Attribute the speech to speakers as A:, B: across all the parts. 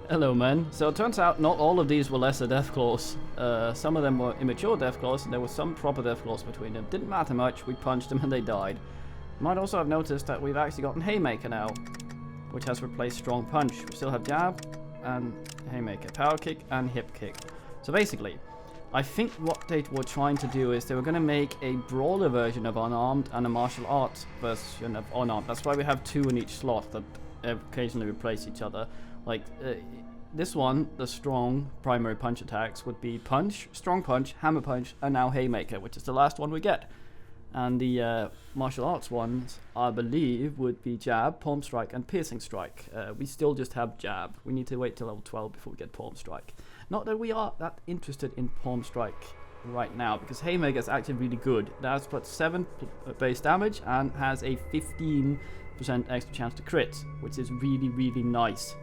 A: Hello, man. So it turns out not all of these were lesser Deathclaws. Some of them were immature Deathclaws, and there was some proper Deathclaws between them. Didn't matter much, we punched them and they died. You might also have noticed that we've actually gotten Haymaker now, which has replaced Strong Punch. We still have Jab and Haymaker, Power Kick and Hip Kick. So basically, I think what they were trying to do is they were going to make a brawler version of Unarmed and a martial arts version of Unarmed. That's why we have two in each slot that occasionally replace each other. Like, this one, the strong primary punch attacks would be Punch, Strong Punch, Hammer Punch, and now Haymaker, which is the last one we get. And the martial arts ones, I believe, would be Jab, Palm Strike, and Piercing Strike. We still just have Jab. We need to wait till level 12 before we get Palm Strike. Not that we are that interested in Palm Strike right now, because Haymaker is actually really good. It has plus 7 base damage and has a 15% extra chance to crit, which is really, really nice.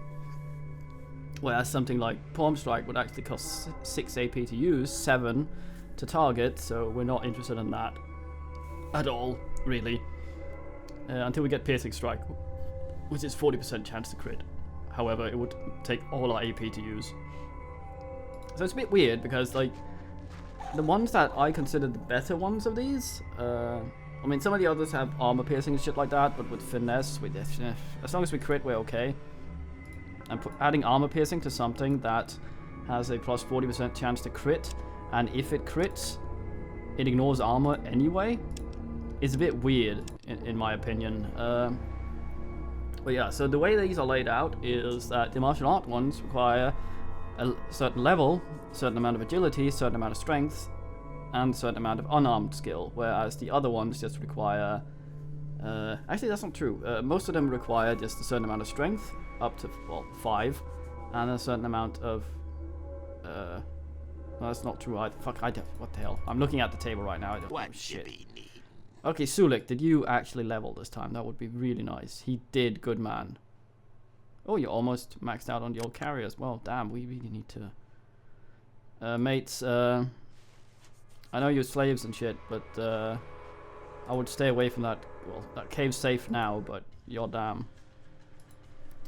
A: Whereas something like Palm Strike would actually cost 6 AP to use, 7 to target, so we're not interested in that at all, really. Until we get Piercing Strike, which is 40% chance to crit. However, it would take all our AP to use. So it's a bit weird, because like, the ones that I consider the better ones of these, I mean, some of the others have armor piercing and shit like that, but with finesse, as long as we crit, we're okay. And adding armor piercing to something that has a plus 40% chance to crit, and if it crits, it ignores armor anyway, is a bit weird, in my opinion. But yeah, so the way these are laid out is that the martial art ones require a certain level, a certain amount of agility, a certain amount of strength, and a certain amount of unarmed skill, whereas the other ones just require... actually, that's not true. Most of them require just a certain amount of strength, up to, well, 5, and a certain amount of... no, that's not true either. Fuck, what the hell? I'm looking at the table right now. Oh, shit. Okay, Sulik, did you actually level this time? That would be really nice. He did, good man. Oh, you're almost maxed out on the old carrier as well. Damn, we really need to... mates, I know you're slaves and shit, but I would stay away from that. Well, that cave's safe now, but you're damn.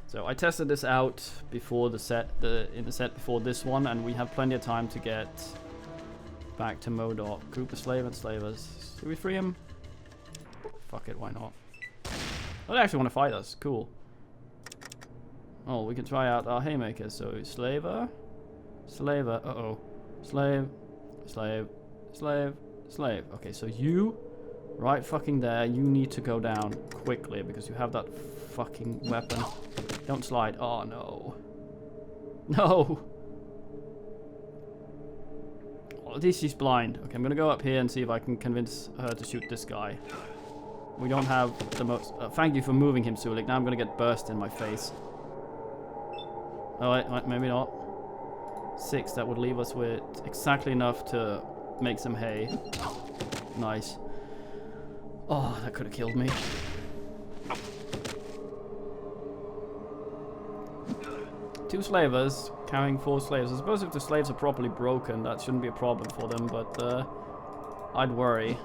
A: So I tested this out before the set, in the set before this one, and we have plenty of time to get back to MODOK. Group of slave and slavers. Do we free him? Fuck it, why not? Oh, they actually want to fight us. Cool. Oh, we can try out our Haymaker. So slaver, slaver. Uh-oh. Slave, slave, slave, slave. Okay, so you, right fucking there, you need to go down quickly because you have that fucking weapon. Don't slide. Oh, no. No. Well, at least she's blind. Okay, I'm going to go up here and see if I can convince her to shoot this guy. We don't have the most... thank you for moving him, Sulik. Now I'm going to get burst in my face. Oh, wait, maybe not. 6, that would leave us with exactly enough to make some hay. Nice. Oh, that could have killed me. Two slavers carrying 4 slaves. I suppose if the slaves are properly broken, that shouldn't be a problem for them, but I'd worry.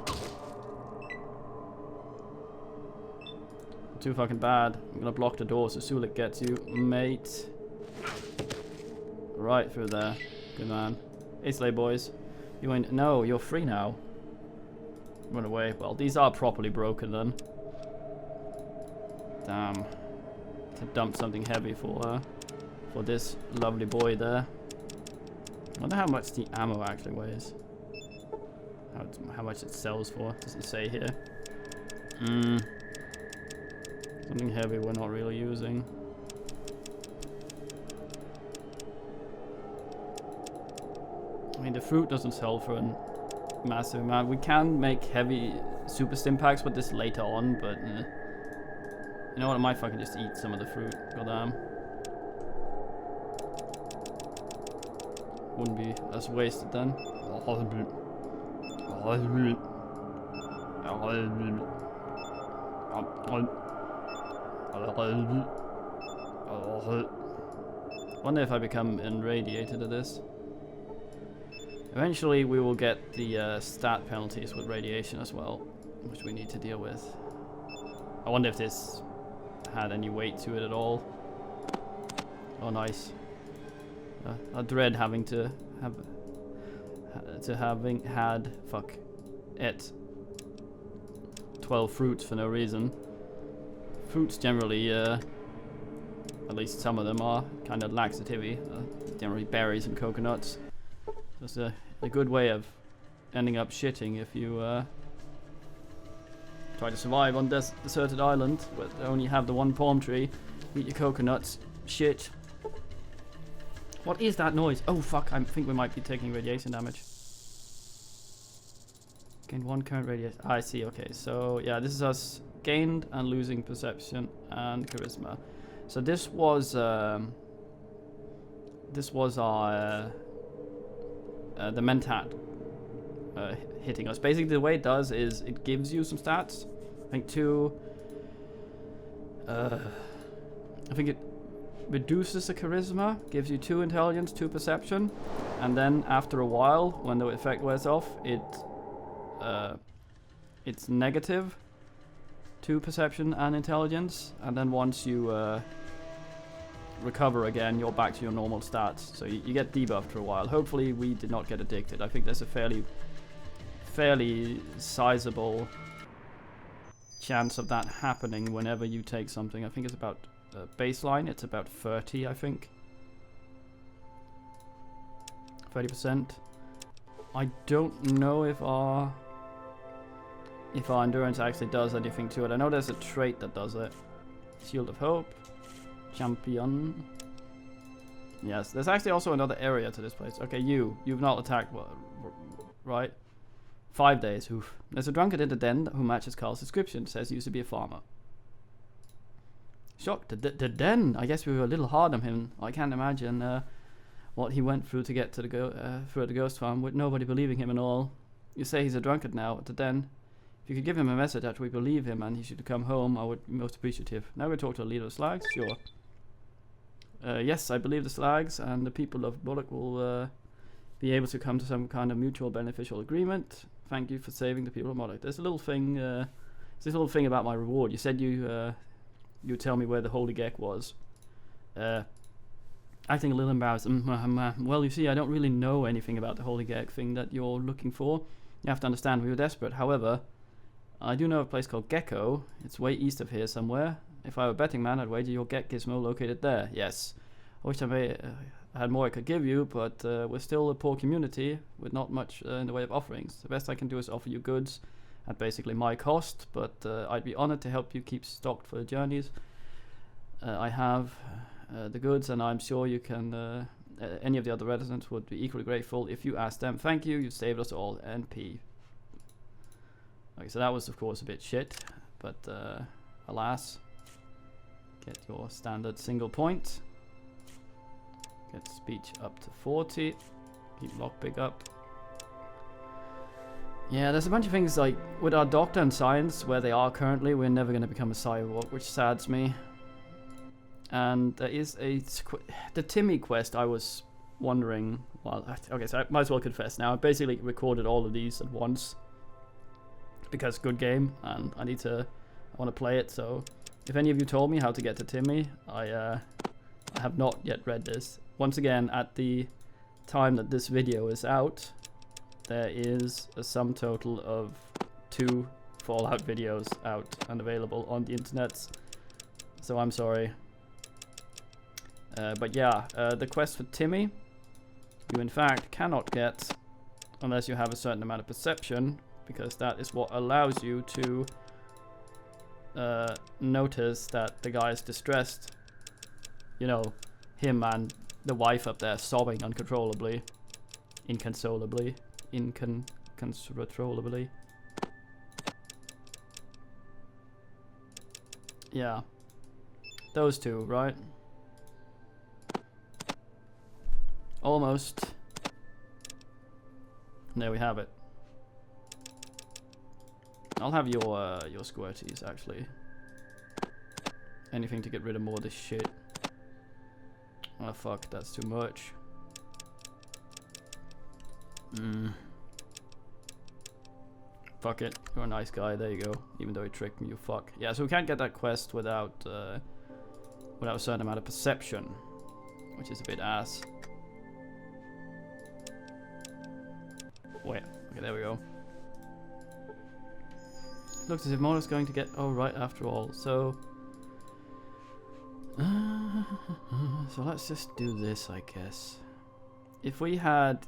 A: Too fucking bad. I'm gonna block the door so Sulik gets you, mate. Right through there. Good man. Hey, slave boys. You ain't... No, you're free now. Run away. Well, these are properly broken then. Damn. To dump something heavy for this lovely boy there. I wonder how much the ammo actually weighs. How much it sells for. Does it say here? Something heavy we're not really using. I mean, the fruit doesn't sell for a massive amount. We can make heavy super stim packs with this later on, but you know what? I might fucking just eat some of the fruit. Goddamn. Wouldn't be as wasted then. Wonder if I become irradiated of this. Eventually we will get the stat penalties with radiation as well, which we need to deal with. I wonder if this had any weight to it at all. Oh, nice. I dread having to having had ate 12 fruits for no reason. Fruits generally, at least some of them are kind of laxative-y. Generally berries and coconuts. It's a good way of ending up shitting if you try to survive on deserted island where they only have the one palm tree. Eat your coconuts. Shit. What is that noise? Oh fuck, I think we might be taking radiation damage. Gained 1 current radiation. I see, okay. So yeah, this is us gained and losing perception and charisma. So this was our the Mentat hitting us. Basically the way it does is it gives you some stats. I think I think it reduces the charisma, gives you 2 intelligence, 2 perception, and then after a while, when the effect wears off, it's negative 2 perception and intelligence, and then once you recover again, you're back to your normal stats. So you get debuffed for a while. Hopefully we did not get addicted. I think there's a fairly sizable chance of that happening whenever you take something. I think it's about baseline, it's about 30, I think. 30%. I don't know if our endurance actually does anything to it. I know there's a trait that does it. Shield of Hope. Champion. Yes, there's actually also another area to this place. Okay, you've not attacked, right? 5 days. Oof. There's a drunkard in the den who matches Carl's description. Says he used to be a farmer. Shocked. The den. I guess we were a little hard on him. I can't imagine what he went through to get to the ghost farm with nobody believing him and all. You say he's a drunkard now at the den. If you could give him a message that we believe him and he should come home, I would be most appreciative. Now we talk to the leader of Slags. Sure. Yes, I believe the Slags and the people of Bullock will be able to come to some kind of mutual beneficial agreement. Thank you for saving the people of Bullock. There's a little thing. There's this little thing about my reward. You said you tell me where the Holy Gek was. Acting a little embarrassed. Well, you see, I don't really know anything about the Holy Gek thing that you're looking for. You have to understand we were desperate. However, I do know a place called Gecko. It's way east of here somewhere. If I were a betting man, I'd wager your Gek Gizmo located there. Yes. I wish I had more I could give you, but we're still a poor community with not much in the way of offerings. The best I can do is offer you goods at basically my cost, but I'd be honored to help you keep stocked for the journeys. I have the goods, and I'm sure you can. Any of the other residents would be equally grateful if you asked them. Thank you, you saved us all. NP. Okay, so that was of course a bit shit, but alas. Get your standard single point. Get speech up to 40. Keep lockpick up. Yeah, there's a bunch of things like with our doctor and science where they are currently, we're never going to become a cyborg, which saddens me. And there is the Timmy quest. I was wondering. Well, okay, so I might as well confess now. I basically recorded all of these at once because good game, and I want to play it. So, if any of you told me how to get to Timmy, I have not yet read this. Once again, at the time that this video is out, there is a sum total of 2 Fallout videos out and available on the internet. So I'm sorry. But yeah, the quest for Timmy, you in fact cannot get unless you have a certain amount of perception, because that is what allows you to notice that the guy is distressed. You know, him and the wife up there sobbing uncontrollably, inconsolably, incontrollably. Yeah, those 2, right? Almost. There we have it. I'll have your squirties actually. Anything to get rid of more of this shit. Oh fuck, that's too much. Fuck it, you're a nice guy, there you go. Even though he tricked me, you fuck. Yeah, so we can't get that quest without a certain amount of perception, which is a bit ass. Wait. Okay, there we go. Looks as if Modok's going to get... Oh, right, after all. So... so let's just do this, I guess. If we had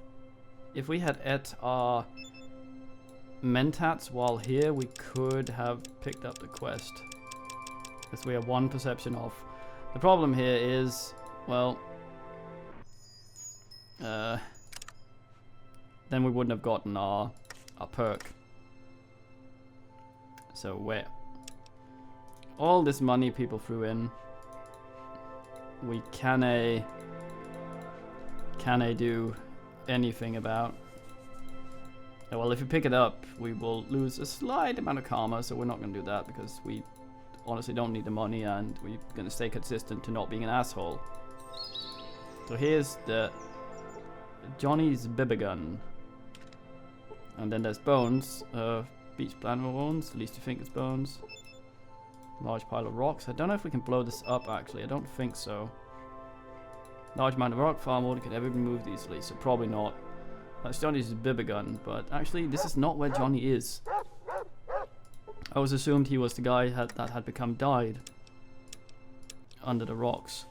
A: et our mentats while here, we could have picked up the quest. Because we are one perception off. The problem here is, well... then we wouldn't have gotten our perk. So where? All this money people threw in, we can do anything about? Well, if you pick it up, we will lose a slight amount of karma, so we're not going to do that because we honestly don't need the money and we're going to stay consistent to not being an asshole. So here's the Johnny's Bibigun. And then there's bones. Beach plant bones. At least you think it's bones. Large pile of rocks. I don't know if we can blow this up actually. I don't think so. Large amount of rock, far more than could ever be moved easily, so probably not. That's Johnny's Bibigun, but actually this is not where Johnny is. I was assumed he was the guy that had become died under the rocks.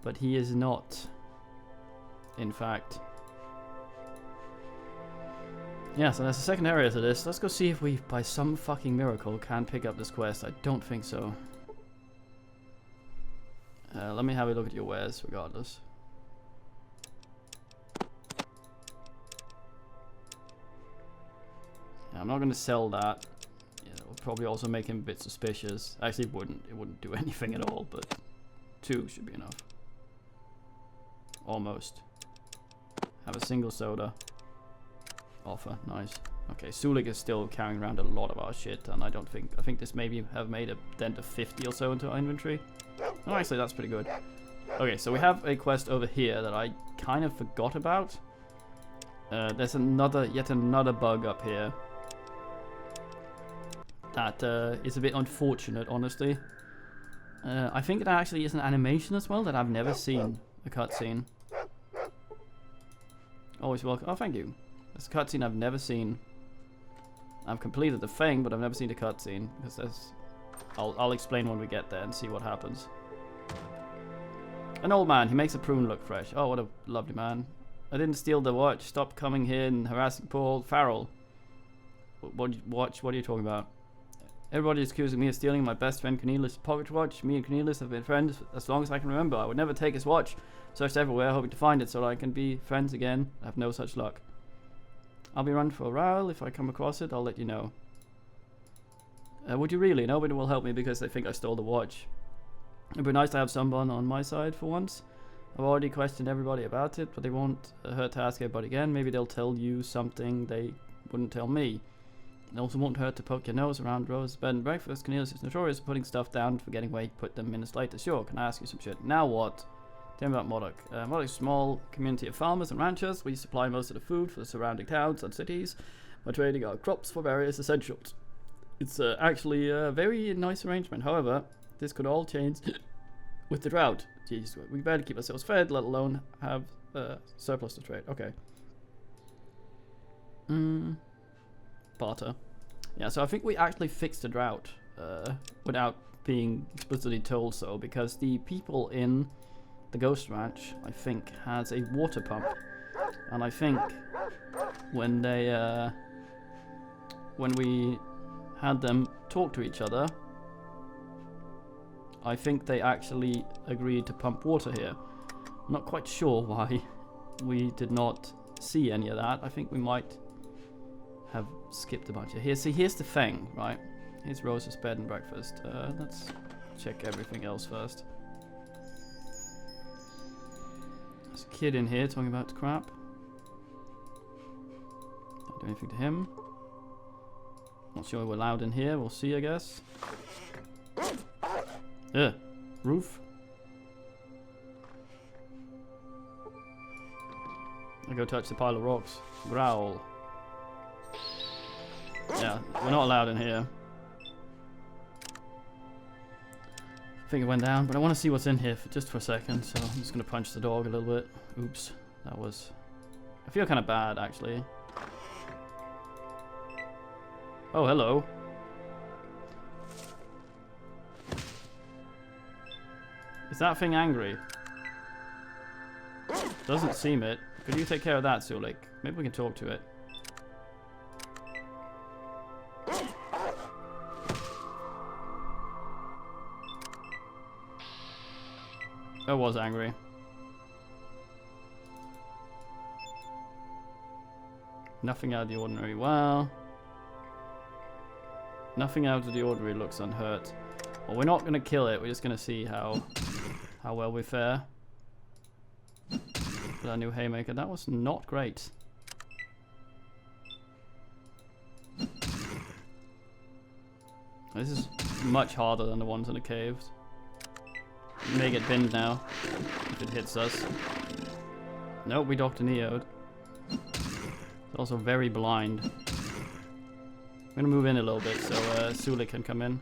A: But he is not. In fact. Yeah, so there's a second area to this. Let's go see if we, by some fucking miracle, can pick up this quest. I don't think so. Let me have a look at your wares, regardless. Yeah, I'm not going to sell that. Yeah, it will probably also make him a bit suspicious. Actually, it wouldn't do anything at all, but 2 should be enough. Almost. Have a single soda. Offer, nice. Okay, Sulik is still carrying around a lot of our shit, and I think this maybe have made a dent of 50 or so into our inventory. Oh, actually, that's pretty good. Okay, so we have a quest over here that I kind of forgot about. There's yet another bug up here. That is a bit unfortunate, honestly. I think there actually is an animation as well that I've never seen. A cutscene. Always welcome. Oh, thank you. There's a cutscene I've never seen. I've completed the thing, but I've never seen the cutscene. Because there's... I'll explain when we get there and see what happens. An old man. He makes a prune look fresh. Oh, what a lovely man. I didn't steal the watch. Stop coming here and harassing poor old Farrell. What are you talking about? Everybody is accusing me of stealing my best friend Cornelius' pocket watch. Me and Cornelius have been friends as long as I can remember. I would never take his watch. Searched everywhere, hoping to find it so that I can be friends again. I have no such luck. I'll be running for a while. If I come across it, I'll let you know. Would you really? Nobody will help me because they think I stole the watch. It'd be nice to have someone on my side for once. I've already questioned everybody about it, but they won't hurt to ask everybody again. Maybe they'll tell you something they wouldn't tell me. It also won't hurt to poke your nose around Rose's bed and breakfast. Cornelius is notorious for putting stuff down and forgetting where he put them minutes later. Sure, can I ask you some shit? Now what? Tell me about Modok. Modok is a small community of farmers and ranchers. We supply most of the food for the surrounding towns and cities by trading our crops for various essentials. It's actually a very nice arrangement. However, this could all change with the drought. Jeez, we better keep ourselves fed, let alone have surplus to trade. Okay. Barter. Yeah, so I think we actually fixed the drought without being explicitly told so, because the people in the Ghost Ranch, I think, has a water pump. And I think when they when we had them talk to each other, I think they actually agreed to pump water here. I'm not quite sure why we did not see any of that. I think we might have skipped a bunch of here. See, here's the thing, right? Here's Rose's bed and breakfast. Let's check everything else first. There's a kid in here talking about crap. Don't do anything to him. Not sure we're allowed in here. We'll see, I guess. Roof. I go touch the pile of rocks. Growl. Yeah, we're not allowed in here. I think it went down, but I want to see what's in here for just for a second, so I'm just going to punch the dog a little bit. Oops, that was... I feel kind of bad, actually. Oh, hello. Is that thing angry? Doesn't seem it. Could you take care of that, Sulik? Maybe we can talk to it. It was angry. Nothing out of the ordinary. Well, nothing out of the ordinary looks unhurt. Well, we're not going to kill it. We're just going to see how well we fare. With our new haymaker. That was not great. This is much harder than the ones in the caves. We may get binned now if it hits us. Nope, we Dr. Neo'd. It's also very blind. I'm gonna move in a little bit so Sulik can come in.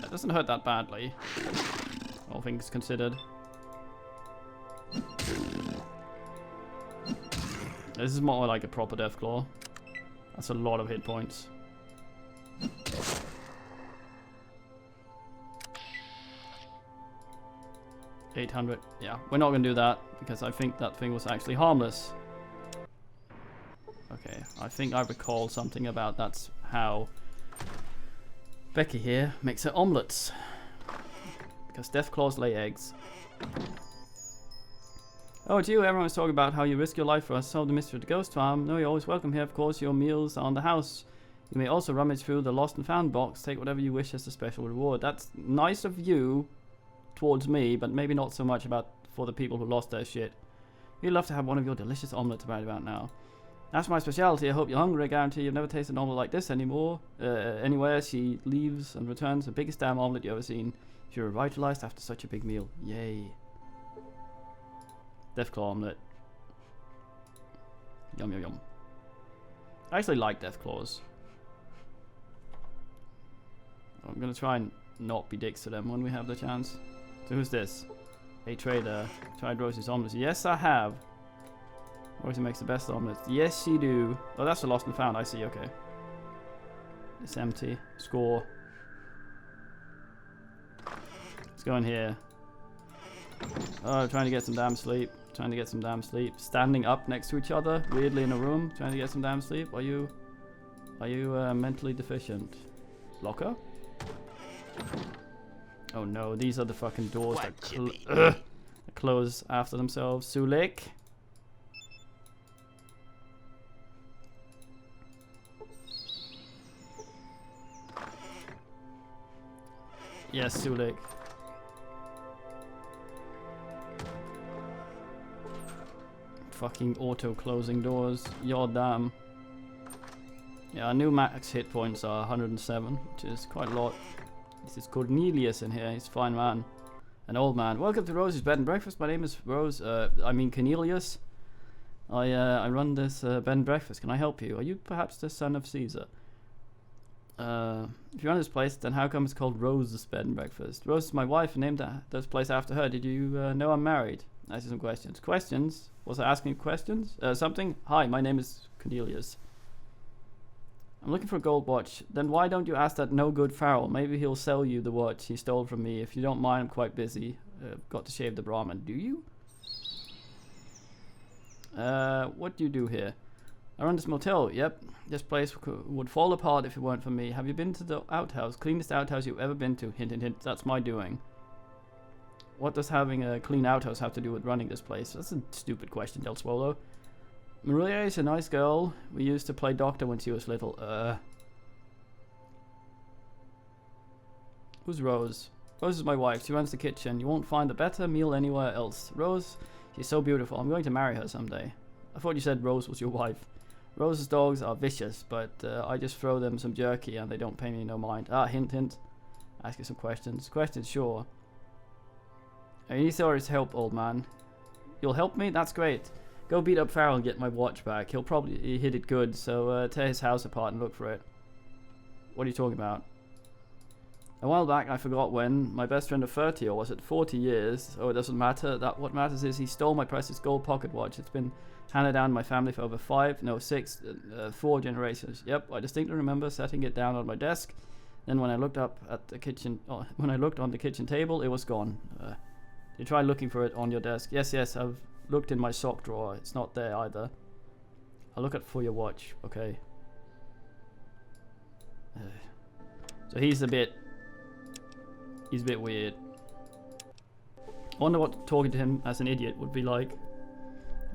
A: That doesn't hurt that badly, all things considered. This is more like a proper Deathclaw. That's a lot of hit points. $800. Yeah, we're not gonna do that because I think that thing was actually harmless. Okay, I think I recall something about that's how Becky here makes her omelets. Because Deathclaws lay eggs. Oh, it's you. Everyone's talking about how you risk your life for us. Solve the mystery of the ghost farm. No, you're always welcome here. Of course, your meals are on the house. You may also rummage through the lost and found box. Take whatever you wish as a special reward. That's nice of you towards me, but maybe not so much about for the people who lost their shit. You'd love to have one of your delicious omelets right about now. That's my specialty. I hope you're hungry. I guarantee you've never tasted an omelet like this anymore. Anywhere. She leaves and returns the biggest damn omelet you've ever seen. If you're revitalized after such a big meal. Yay. Deathclaw omelet. Yum yum yum. I actually like Deathclaws. I'm gonna try and not be dicks to them when we have the chance. So who's this? A trader. Tried Rosie's omelets. Yes, I have. Rosie makes the best omelets. Yes, she do. Oh, that's the lost and found. I see. Okay. It's empty. Score. Let's go in here. Oh, trying to get some damn sleep. Trying to get some damn sleep. Standing up next to each other, weirdly in a room, trying to get some damn sleep. Are you mentally deficient? Locker? Oh no, these are the fucking doors that close after themselves. Sulik? Yes, Sulik. Fucking auto closing doors. You're damn. Yeah, our new max hit points are 107, which is quite a lot. This is Cornelius in here. He's a fine man. An old man. Welcome to Rose's Bed and Breakfast. My name is Cornelius. I run this bed and breakfast. Can I help you? Are you perhaps the son of Caesar? If you run this place, then how come it's called Rose's Bed and Breakfast? Rose is my wife and named this place after her. Did you know I'm married? Ask you some questions. Questions? Was I asking questions? Something? Hi, my name is Cornelius. I'm looking for a gold watch. Then why don't you ask that no-good Farrell? Maybe he'll sell you the watch he stole from me. If you don't mind, I'm quite busy. Got to shave the Brahmin. Do you? What do you do here? I run this motel. Yep. This place would fall apart if it weren't for me. Have you been to the outhouse? Cleanest outhouse you've ever been to. Hint, hint, hint. That's my doing. What does having a clean outhouse have to do with running this place? That's a stupid question, Del Swallow. Maria is a nice girl. We used to play doctor when she was little. Who's Rose? Rose is my wife. She runs the kitchen. You won't find a better meal anywhere else. Rose, she's so beautiful. I'm going to marry her someday. I thought you said Rose was your wife. Rose's dogs are vicious, but I just throw them some jerky and they don't pay me no mind. Ah, hint, hint. Ask you some questions. Questions, sure. I need Thor's help, old man. You'll help me? That's great. Go beat up Farrell and get my watch back. He'll probably hit it good, so tear his house apart and look for it. What are you talking about? A while back, I forgot when, my best friend of 30, or was it 40 years, oh, it doesn't matter, that what matters is he stole my precious gold pocket watch. It's been handed down in my family for over 4 generations. Yep, I distinctly remember setting it down on my desk. Then when I looked up at the kitchen, when I looked on the kitchen table, it was gone. You try looking for it on your desk. Yes, I've looked in my sock drawer. It's not there either. I'll look for your watch, okay. So he's a bit weird. I wonder what talking to him as an idiot would be like.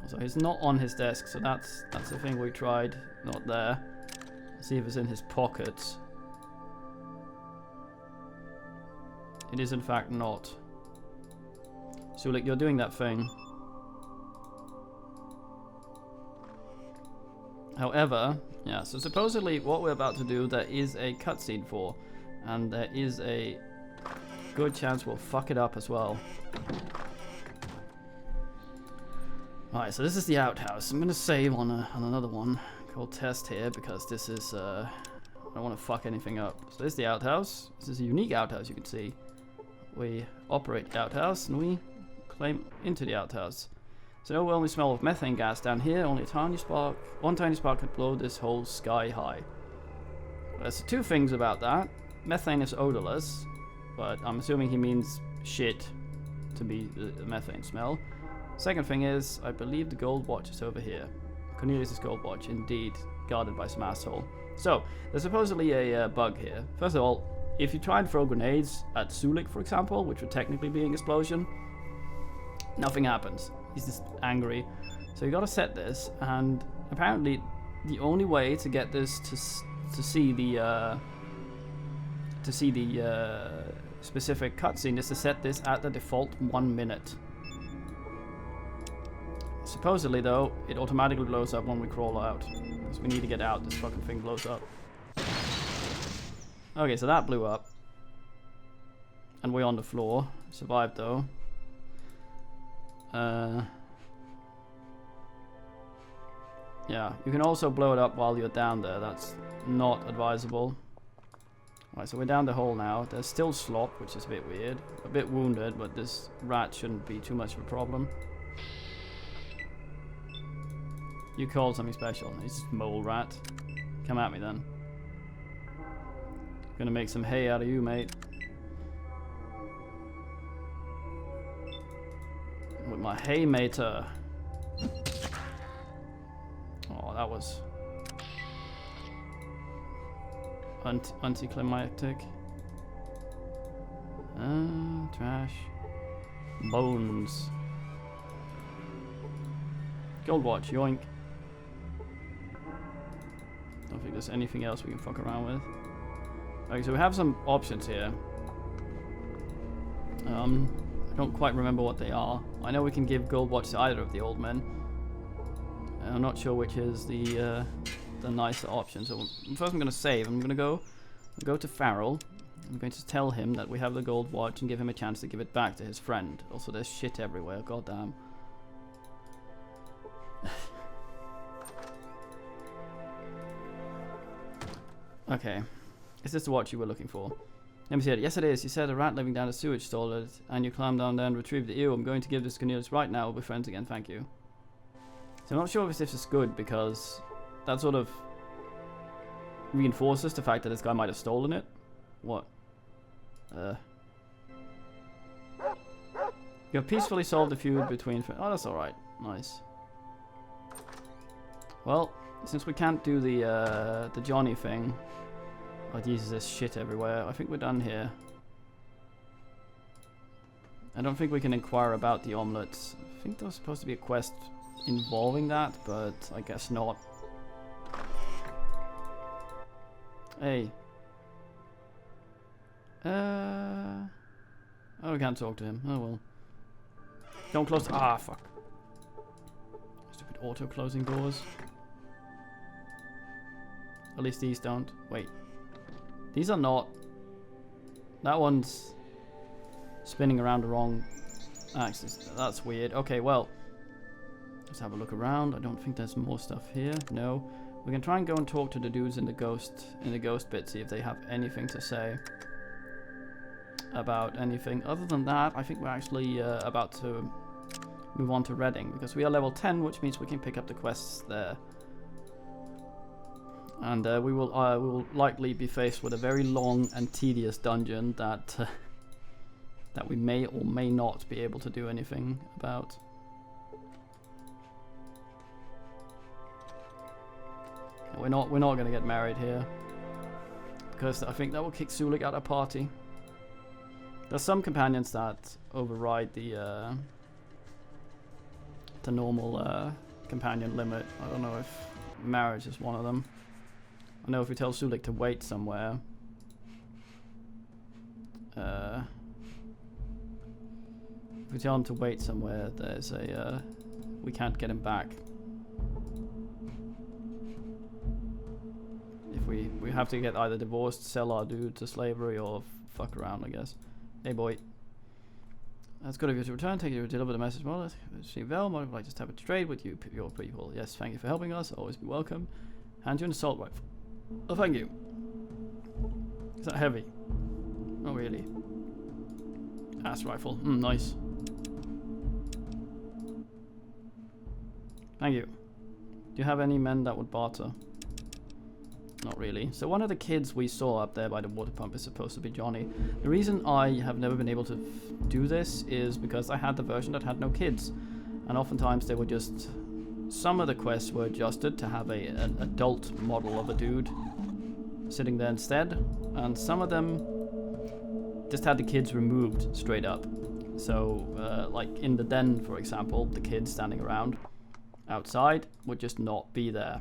A: So he's not on his desk, so that's the thing we tried. Not there. Let's see if it's in his pockets. It is in fact not. Sulik, you're doing that thing. However, yeah, so supposedly what we're about to do, there is a cutscene for. And there is a good chance we'll fuck it up as well. Alright, so this is the outhouse. I'm gonna save on another one called test here because this is I don't want to fuck anything up. So this is the outhouse. This is a unique outhouse, you can see. We operate the outhouse and we climb into the outhouse. So no overwhelming smell of methane gas down here. Only one tiny spark could blow this hole sky high. There's two things about that. Methane is odorless, but I'm assuming he means shit to be the methane smell. Second thing is, I believe the gold watch is over here. Cornelius' gold watch, indeed, guarded by some asshole. So, there's supposedly a bug here. First of all, if you try and throw grenades at Sulik, for example, which would technically be an explosion, nothing happens. He's just angry. So you gotta set this, and apparently the only way to get this to see the specific cutscene is to set this at the default 1 minute. Supposedly though, it automatically blows up when we crawl out. Because we need to get out, this fucking thing blows up. Okay, so that blew up. And we're on the floor. Survived though. Yeah, you can also blow it up while you're down there. That's not advisable. Right, so we're down the hole now. There's still slop, which is a bit weird. A bit wounded, but this rat shouldn't be too much of a problem. You called something special. He's just mole rat. Come at me then. Gonna make some hay out of you, mate. With my haymaker. Oh, that was anticlimactic. Trash. Bones. Gold watch, yoink. Don't think there's anything else we can fuck around with. Okay, so we have some options here. I don't quite remember what they are. I know we can give gold watch to either of the old men. I'm not sure which is the nicer option. So first I'm going to save. I'm going to go to Farrell. I'm going to tell him that we have the gold watch and give him a chance to give it back to his friend. Also, there's shit everywhere. Goddamn. Okay. Is this the watch you were looking for? Let me see it. Yes, it is. You said a rat living down a sewage stole it, and you climbed down there and retrieved the ewe. I'm going to give this to Cornelius right now. We'll be friends again. Thank you. So I'm not sure if this is good, because that sort of reinforces the fact that this guy might have stolen it. What? You have peacefully solved the feud between... Oh, that's alright. Nice. Well, since we can't do the Johnny thing... Oh, Jesus, there's shit everywhere. I think we're done here. I don't think we can inquire about the omelets. I think there was supposed to be a quest involving that, but I guess not. Hey. Oh, we can't talk to him. Oh well. Don't close. Ah, fuck. Stupid auto-closing doors. At least these don't. Wait. These are not. That one's spinning around the wrong axis. That's weird. Okay, well. Let's have a look around. I don't think there's more stuff here. No. We can try and go and talk to the dudes in the ghost bit, see if they have anything to say. about anything. Other than that, I think we're actually about to move on to Reading, because we are level 10, which means we can pick up the quests there. And we will likely be faced with a very long and tedious dungeon that that we may or may not be able to do anything about. We're not going to get married here, because I think that will kick Sulik out of party. There's some companions that override the normal companion limit. I don't know if marriage is one of them. I know if we tell Sulik to wait somewhere, if we tell him to wait somewhere, there's a we can't get him back. If we have to get either divorced, sell our dude to slavery, or fuck around, I guess. Hey boy. That's good of you to return. Take you to deliver the message. Well, see Vel, I'd like to have a trade with you, your people. Yes, thank you for helping us. Always be welcome. Hand you an assault rifle. Oh, thank you. Is that heavy? Oh, really? Ass rifle. Nice. Thank you. Do you have any men that would barter? Not really. So one of the kids we saw up there by the water pump is supposed to be Johnny. The reason I have never been able to do this is because I had the version that had no kids. And oftentimes they were just... Some of the quests were adjusted to have an adult model of a dude sitting there instead. And some of them just had the kids removed straight up. So, like in the den, for example, the kids standing around outside would just not be there.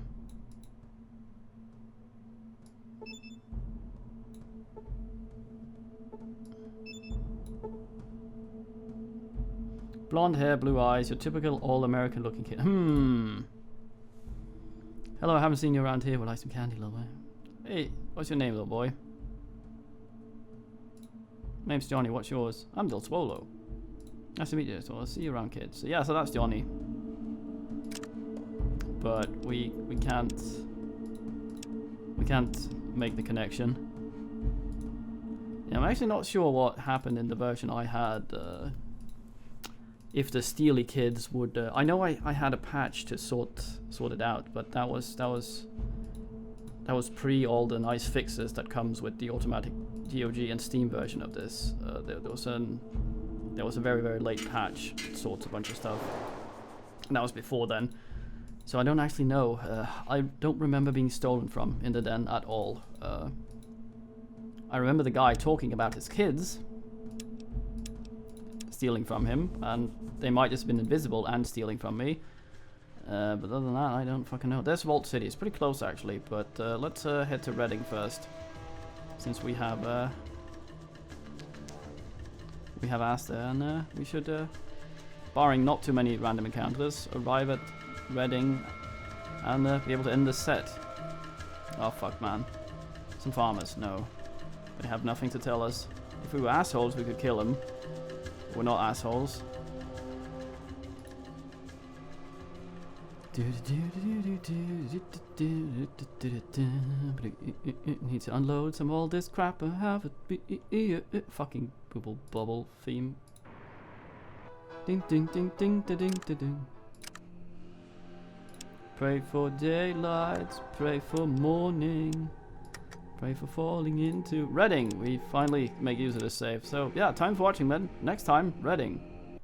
A: Blonde hair, blue eyes, your typical all-American looking kid. Hello, I haven't seen you around here. Would like some candy, little boy? Hey, what's your name, little boy? Name's Johnny, what's yours? I'm Del Swolo. Nice to meet you, so I'll see you around, kids. So yeah, so that's Johnny. But we can't make the connection. Yeah, I'm actually not sure what happened in the version I had. If the Steely kids would, I know I had a patch to sort it out, but that was pre all the nice fixes that comes with the automatic GOG and Steam version of this. There was a very, very late patch that sorts a bunch of stuff, and that was before then. So I don't actually know. I don't remember being stolen from in the den at all. I remember the guy talking about his kids stealing from him, and they might just have been invisible and stealing from me. But other than that, I don't fucking know. There's Vault City. It's pretty close actually, but let's head to Reading first, since we have asked there, and we should, barring not too many random encounters, arrive at Reading and be able to end this set. Oh fuck, man. Some farmers. No, they have nothing to tell us. If we were assholes, we could kill them. We're not assholes. Need to unload some all this crap. I have a fucking bubble bubble theme. Ding ding ding ding ding ding ding. Pray for daylight, pray for morning, pray for falling into Reading. We finally make use of this save. So yeah, time for watching, man. Next time, Reading.